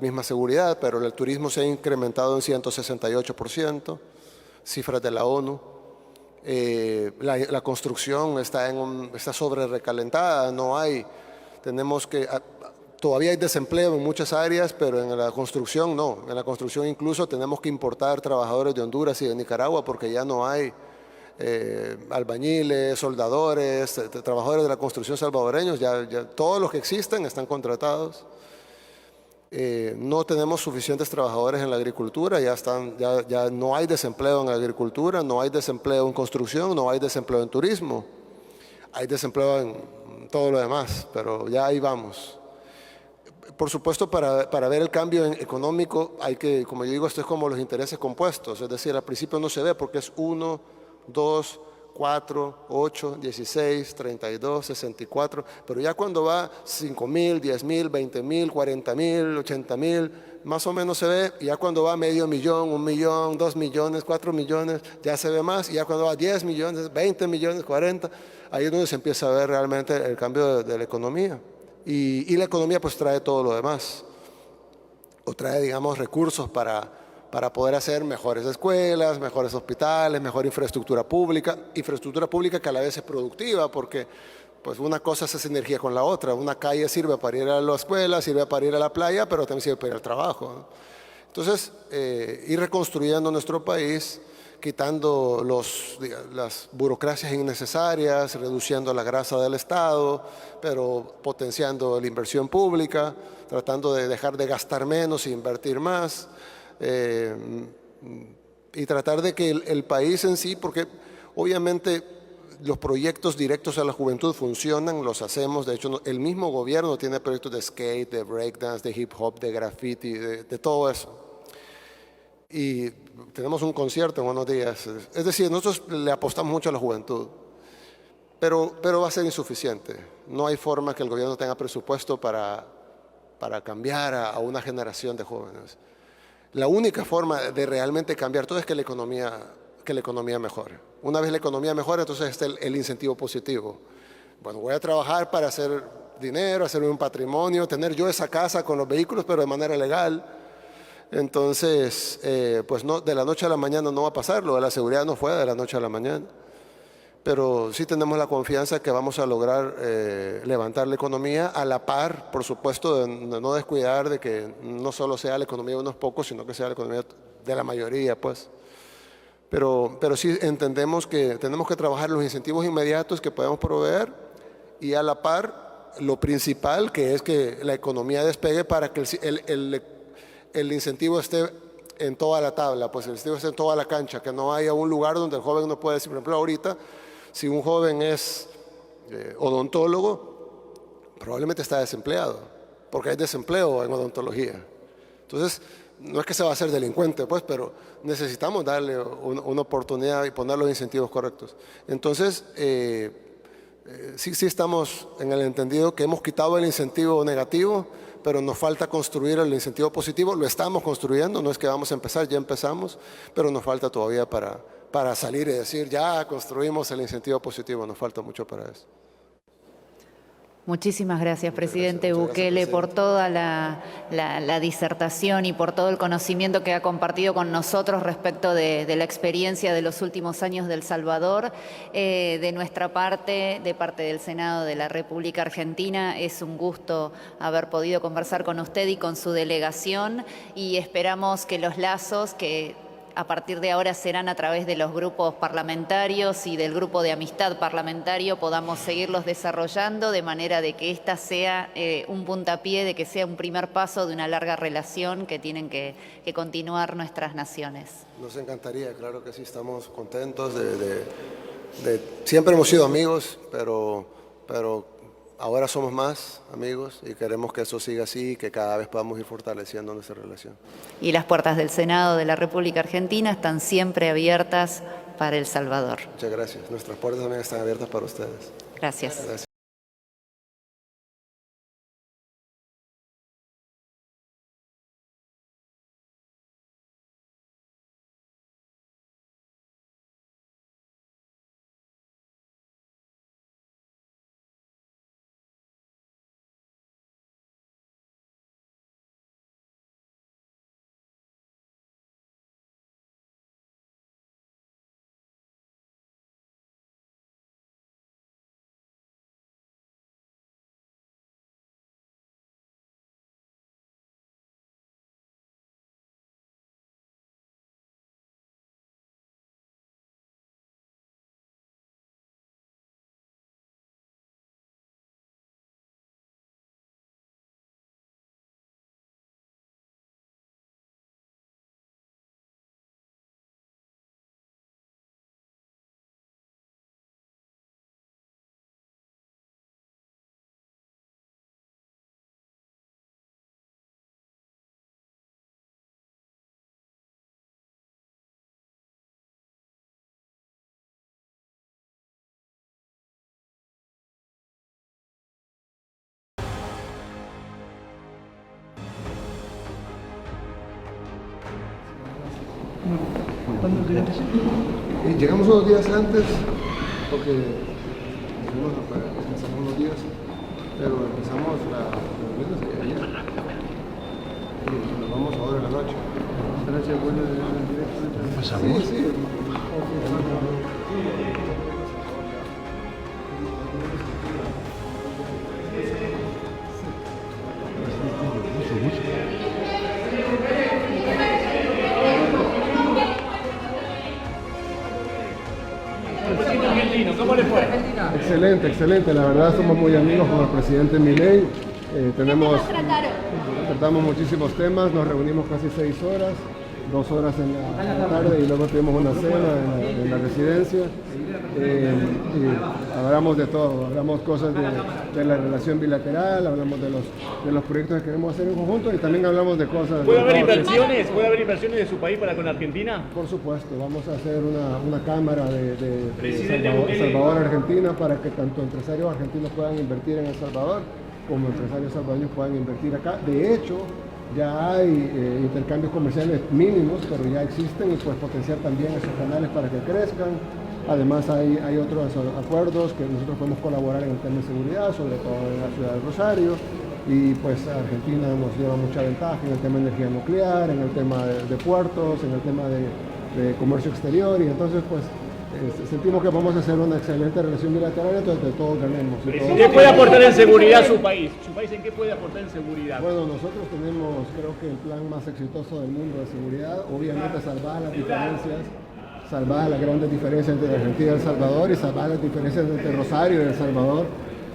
misma seguridad, pero el turismo se ha incrementado en 168%, cifras de la ONU. La construcción está sobre recalentada, todavía hay desempleo en muchas áreas, pero en la construcción no. En la construcción incluso tenemos que importar trabajadores de Honduras y de Nicaragua porque ya no hay albañiles, soldadores, trabajadores de la construcción salvadoreños, ya todos los que existen están contratados. No tenemos suficientes trabajadores en la agricultura, ya no hay desempleo en la agricultura, no hay desempleo en construcción, no hay desempleo en turismo. Hay desempleo en todo lo demás, pero ya ahí vamos. Por supuesto, para ver el cambio económico hay que, como yo digo, esto es como los intereses compuestos, es decir, al principio no se ve porque es 1, 2, 4, 8, 16, 32, 64, pero ya cuando va 5.000, 10.000, 20.000, 40.000, 80.000, más o menos se ve, y ya cuando va medio millón, 1 millón, 2 millones, 4 millones, ya se ve más, y ya cuando va 10 millones, 20 millones, 40, ahí es donde se empieza a ver realmente el cambio de la economía. Y la economía pues trae todo lo demás, o trae, digamos, recursos para poder hacer mejores escuelas, mejores hospitales, mejor infraestructura pública que a la vez es productiva, porque pues una cosa es esa energía con la otra. Una calle sirve para ir a la escuela, sirve para ir a la playa, pero también sirve para ir al trabajo, ¿no? Entonces, ir reconstruyendo nuestro país, quitando las burocracias innecesarias, reduciendo la grasa del Estado, pero potenciando la inversión pública, tratando de dejar de gastar menos e invertir más, y tratar de que el país en sí, porque obviamente los proyectos directos a la juventud funcionan, los hacemos. De hecho, el mismo gobierno tiene proyectos de skate, de breakdance, de hip hop, de graffiti, de todo eso. Y tenemos un concierto en unos días. Es decir, nosotros le apostamos mucho a la juventud, pero va a ser insuficiente. No hay forma que el gobierno tenga presupuesto para cambiar a una generación de jóvenes. La única forma de realmente cambiar todo es que la economía mejore. Una vez la economía mejora, entonces está el incentivo positivo. Bueno, voy a trabajar para hacer dinero, hacer un patrimonio, tener yo esa casa con los vehículos, pero de manera legal. Entonces, pues no, de la noche a la mañana no va a pasar. Lo de la seguridad no fue de la noche a la mañana. Pero sí tenemos la confianza que vamos a lograr levantar la economía a la par, por supuesto, de no descuidar de que no solo sea la economía de unos pocos, sino que sea la economía de la mayoría, pues. Pero sí entendemos que tenemos que trabajar los incentivos inmediatos que podemos proveer y a la par lo principal, que es que la economía despegue para que el incentivo esté en toda la tabla, pues el incentivo esté en toda la cancha, que no haya un lugar donde el joven no puede decir. Por ejemplo, ahorita, si un joven es odontólogo, probablemente está desempleado, porque hay desempleo en odontología. Entonces, no es que se va a hacer delincuente, pues, pero necesitamos darle una oportunidad y poner los incentivos correctos. Entonces, sí estamos en el entendido que hemos quitado el incentivo negativo, pero nos falta construir el incentivo positivo. Lo estamos construyendo, no es que vamos a empezar, ya empezamos, pero nos falta todavía para salir y decir, ya construimos el incentivo positivo, nos falta mucho para eso. Muchísimas gracias, presidente Bukele, por toda la disertación y por todo el conocimiento que ha compartido con nosotros respecto de la experiencia de los últimos años de El Salvador. De nuestra parte, de parte del Senado de la República Argentina, es un gusto haber podido conversar con usted y con su delegación, y esperamos que los lazos que a partir de ahora serán a través de los grupos parlamentarios y del grupo de amistad parlamentario, podamos seguirlos desarrollando de manera de que esta sea un puntapié, de que sea un primer paso de una larga relación que tienen que continuar nuestras naciones. Nos encantaría, claro que sí, estamos contentos siempre hemos sido amigos, pero ahora somos más amigos y queremos que eso siga así y que cada vez podamos ir fortaleciendo nuestra relación. Y las puertas del Senado de la República Argentina están siempre abiertas para El Salvador. Muchas gracias. Nuestras puertas también están abiertas para ustedes. Gracias. Gracias. Y llegamos unos días antes porque empezamos unos días, pero empezamos la ayer y nos vamos ahora en la noche. Sí, sí. ¿Cómo le fue? Excelente, excelente. La verdad somos muy amigos con el presidente Milei. Tratamos muchísimos temas, nos reunimos casi 6 horas, 2 horas en la tarde y luego tuvimos una cena en la residencia. Y hablamos de todo, hablamos cosas de la relación bilateral, hablamos de los proyectos que queremos hacer en conjunto y también hablamos de cosas... ¿Puede haber inversiones? ¿Puede haber inversiones de su país para con Argentina? Por supuesto, vamos a hacer una cámara de Salvador Argentina para que tanto empresarios argentinos puedan invertir en El Salvador como empresarios salvadoreños puedan invertir acá. De hecho, ya hay intercambios comerciales mínimos, pero ya existen y pues potenciar también esos canales para que crezcan. Además hay otros acuerdos que nosotros podemos colaborar en el tema de seguridad, sobre todo en la ciudad de Rosario, y pues Argentina nos lleva mucha ventaja en el tema de energía nuclear, en el tema de puertos, en el tema de comercio exterior, y entonces pues sentimos que vamos a hacer una excelente relación bilateral, entonces todos ganemos. ¿Qué puede aportar en seguridad su país? ¿Su país en qué puede aportar en seguridad? Bueno, nosotros tenemos creo que el plan más exitoso del mundo de seguridad, obviamente salvar las diferencias, salvar las grandes diferencias entre Argentina y El Salvador y salvar las diferencias entre Rosario y El Salvador,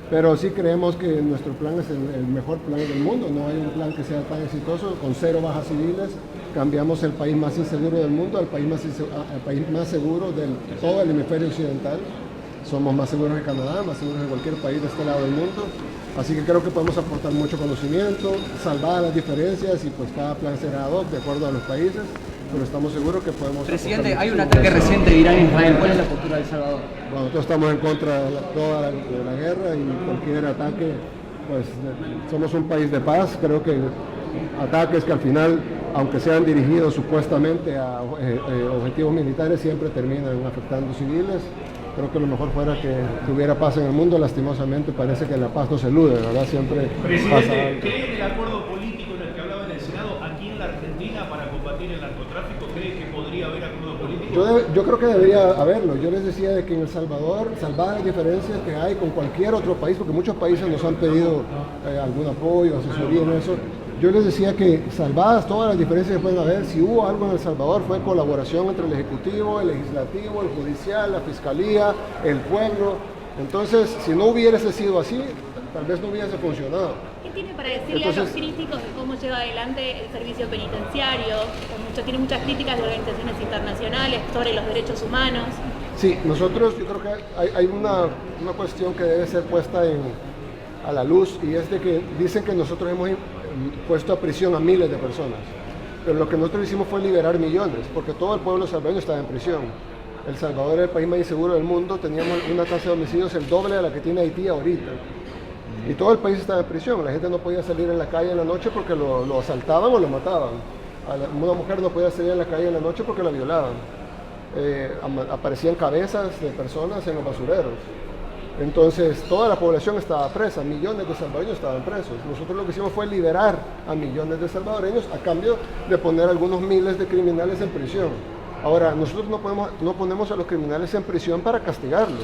pero sí creemos que nuestro plan es el mejor plan del mundo, no hay un plan que sea tan exitoso, con 0 bajas civiles, cambiamos el país más inseguro del mundo al país más seguro de todo el hemisferio occidental, somos más seguros que Canadá, más seguros que cualquier país de este lado del mundo, así que creo que podemos aportar mucho conocimiento, salvar las diferencias y pues cada plan será ad hoc de acuerdo a los países. Pero estamos seguros que podemos... Presidente, hay un ataque reciente de Irán en Israel. ¿Cuál es la postura de El Salvador? Bueno, nosotros estamos en contra de toda la guerra y cualquier ataque, pues somos un país de paz. Creo que ataques que al final, aunque sean dirigidos supuestamente a objetivos militares, siempre terminan afectando civiles. Creo que lo mejor fuera que hubiera paz en el mundo. Lastimosamente parece que la paz no se elude, ¿verdad? Siempre pasa algo. ¿Cree en el acuerdo político en el que hablaba en el Senado aquí en la Argentina para combatir el narcotráfico? ¿Cree que podría haber acuerdo político? Yo creo que debería haberlo. Yo les decía de que en El Salvador, salvar las diferencias que hay con cualquier otro país, porque muchos países nos han pedido algún apoyo, asesoría en eso. Yo les decía que salvadas todas las diferencias que pueden haber, si hubo algo en El Salvador fue colaboración entre el Ejecutivo, el Legislativo, el Judicial, la Fiscalía, el pueblo. Entonces, si no hubiese sido así, tal vez no hubiese funcionado. ¿Qué tiene para decirle a los críticos de cómo lleva adelante el servicio penitenciario? Tiene muchas críticas de organizaciones internacionales sobre los derechos humanos. Sí, nosotros, yo creo que hay una cuestión que debe ser puesta a la luz, y es de que dicen que nosotros hemos puesto a prisión a miles de personas. Pero lo que nosotros hicimos fue liberar millones, porque todo el pueblo salvadoreño estaba en prisión. El Salvador era el país más inseguro del mundo, teníamos una tasa de homicidios el doble de la que tiene Haití ahorita. Y todo el país estaba en prisión, la gente no podía salir en la calle en la noche porque lo asaltaban o lo mataban. Una mujer no podía salir en la calle en la noche porque la violaban. Aparecían cabezas de personas en los basureros. Entonces toda la población estaba presa, millones de salvadoreños estaban presos. Nosotros lo que hicimos fue liberar a millones de salvadoreños a cambio de poner algunos miles de criminales en prisión. Ahora, nosotros no ponemos a los criminales en prisión para castigarlos,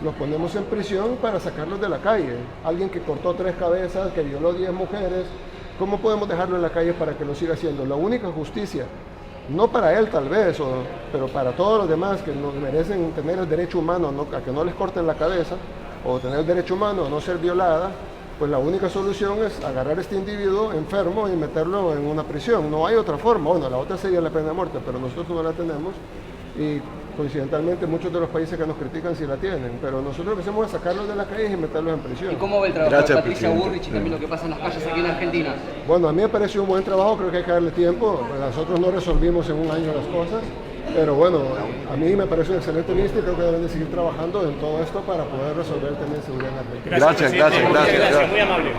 los ponemos en prisión para sacarlos de la calle. Alguien que cortó 3 cabezas, que violó 10 mujeres, ¿cómo podemos dejarlo en la calle para que lo siga haciendo? La única justicia, no para él tal vez, pero para todos los demás que nos merecen tener el derecho humano a que no les corten la cabeza, o tener el derecho humano a no ser violada, pues la única solución es agarrar a este individuo enfermo y meterlo en una prisión. No hay otra forma. Bueno, la otra sería la pena de muerte, pero nosotros no la tenemos y coincidentalmente muchos de los países que nos critican sí la tienen, pero nosotros lo que hacemos es sacarlos de las calles y meterlos en prisión. ¿Y cómo ve el trabajo de Patricia Bullrich y también lo que pasa en las calles aquí en Argentina? Bueno, a mí me pareció un buen trabajo, creo que hay que darle tiempo. Nosotros no resolvimos en un año las cosas, pero bueno, a mí me parece un excelente ministro y creo que deben de seguir trabajando en todo esto para poder resolver el tema de seguridad en Argentina. Gracias, muy amable.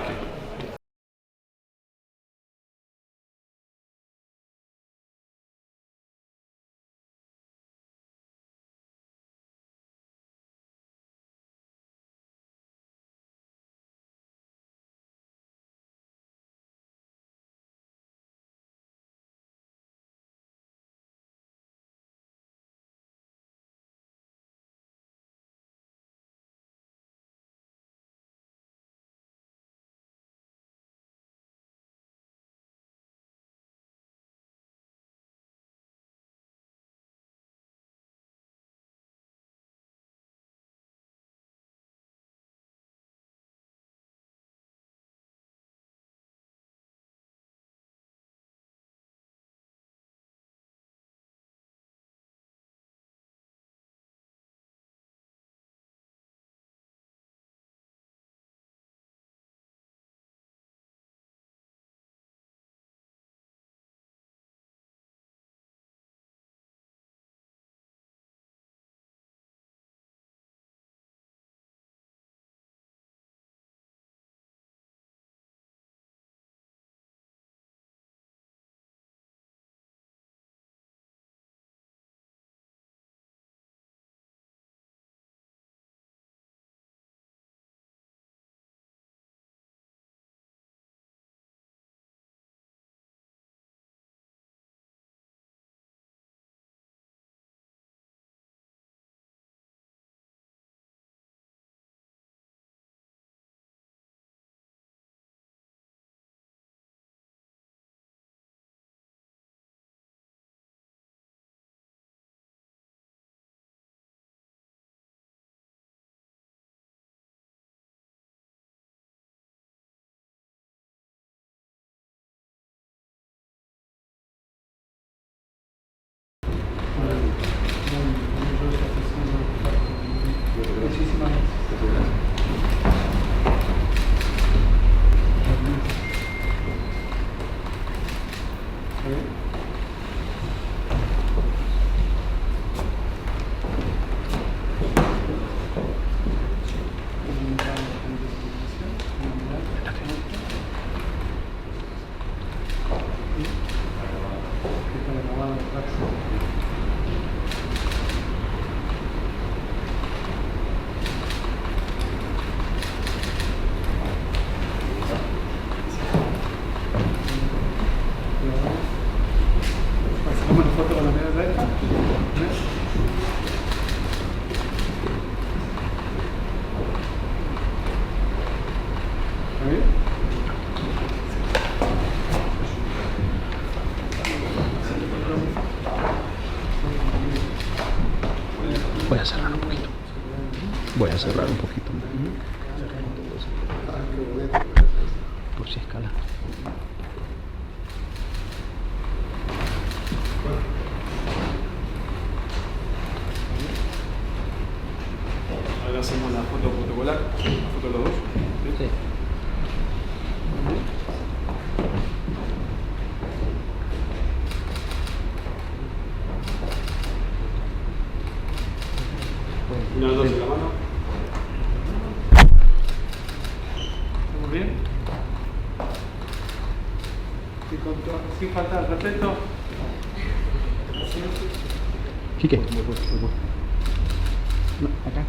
Voy a cerrar un poquito. Voy a cerrar un poquito. Por si escala. Ahora hacemos la foto protocolar, la foto de los dos. ¿Sí? Sí. Los dos en la mano. ¿Estamos bien? Sin faltar al respeto. Quique. No, acá.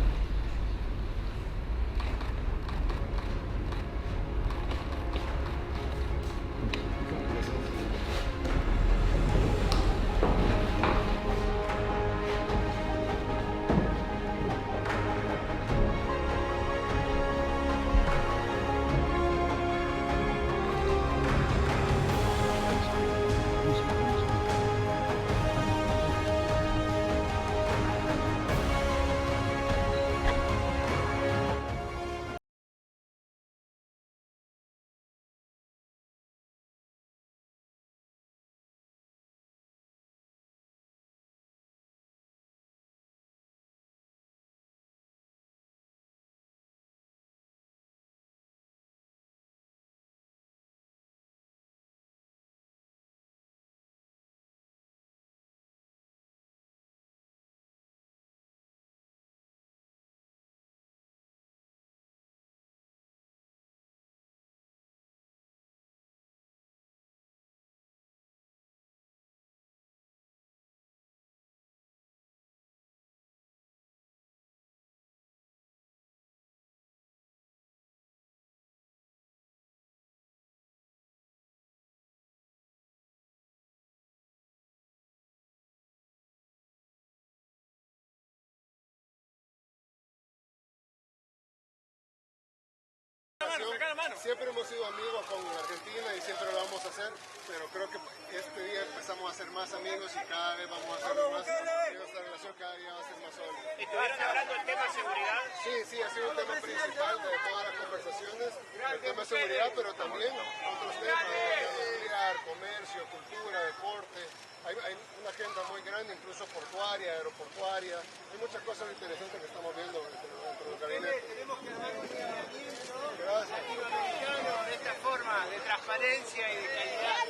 Siempre hemos sido amigos con Argentina y siempre lo vamos a hacer, pero creo que este día empezamos a ser más amigos y cada vez vamos a ser más. Nuestra relación cada día va a ser más sólida. ¿Estuvieron hablando del tema de seguridad? Sí, ha sido un tema principal de todas las conversaciones, el tema de seguridad, pero también otros temas, nuclear, comercio, cultura, deporte. Hay una agenda muy grande, incluso portuaria, aeroportuaria. Hay muchas cosas interesantes que estamos viendo dentro del gabinete. Tenemos que dar un Gracias. de esta forma de transparencia y de calidad.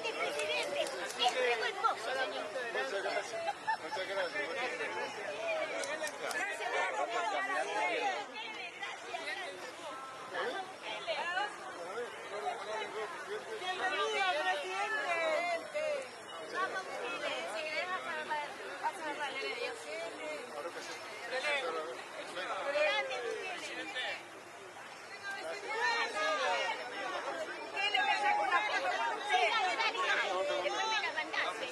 Así que solamente Muchas gracias. Muchas gracias. Bienvenido, presidente. Vamos, Chile. Si querés pasar para Dios. Claro que sí. Grande, presidente. Tiene que sacar una foto con usted. Después me la mandaste.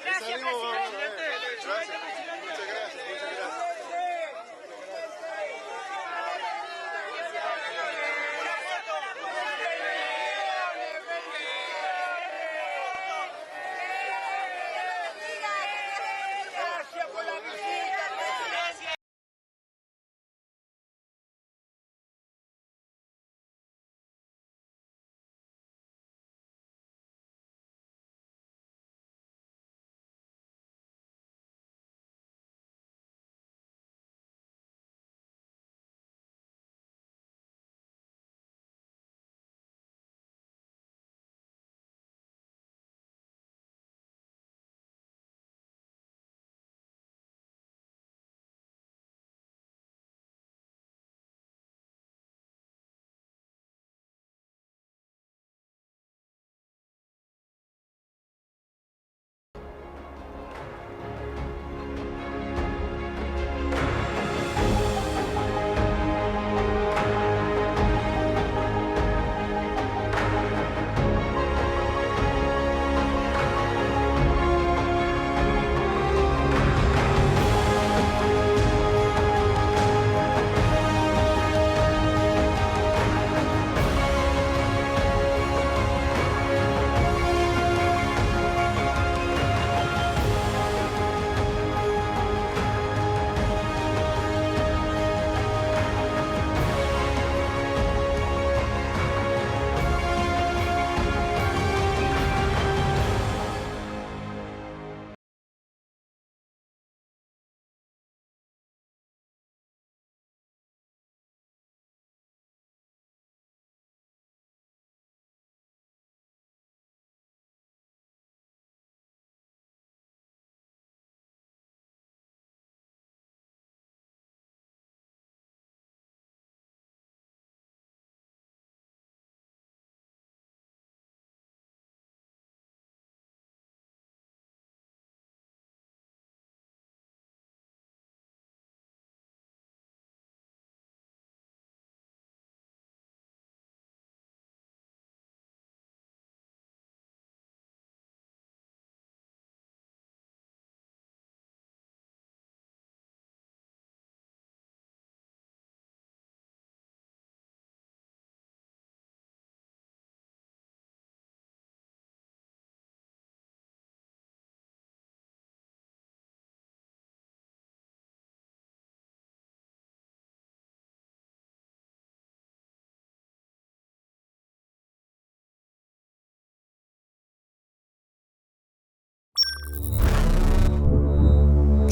Gracias, presidente.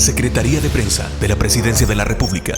Secretaría de Prensa de la Presidencia de la República.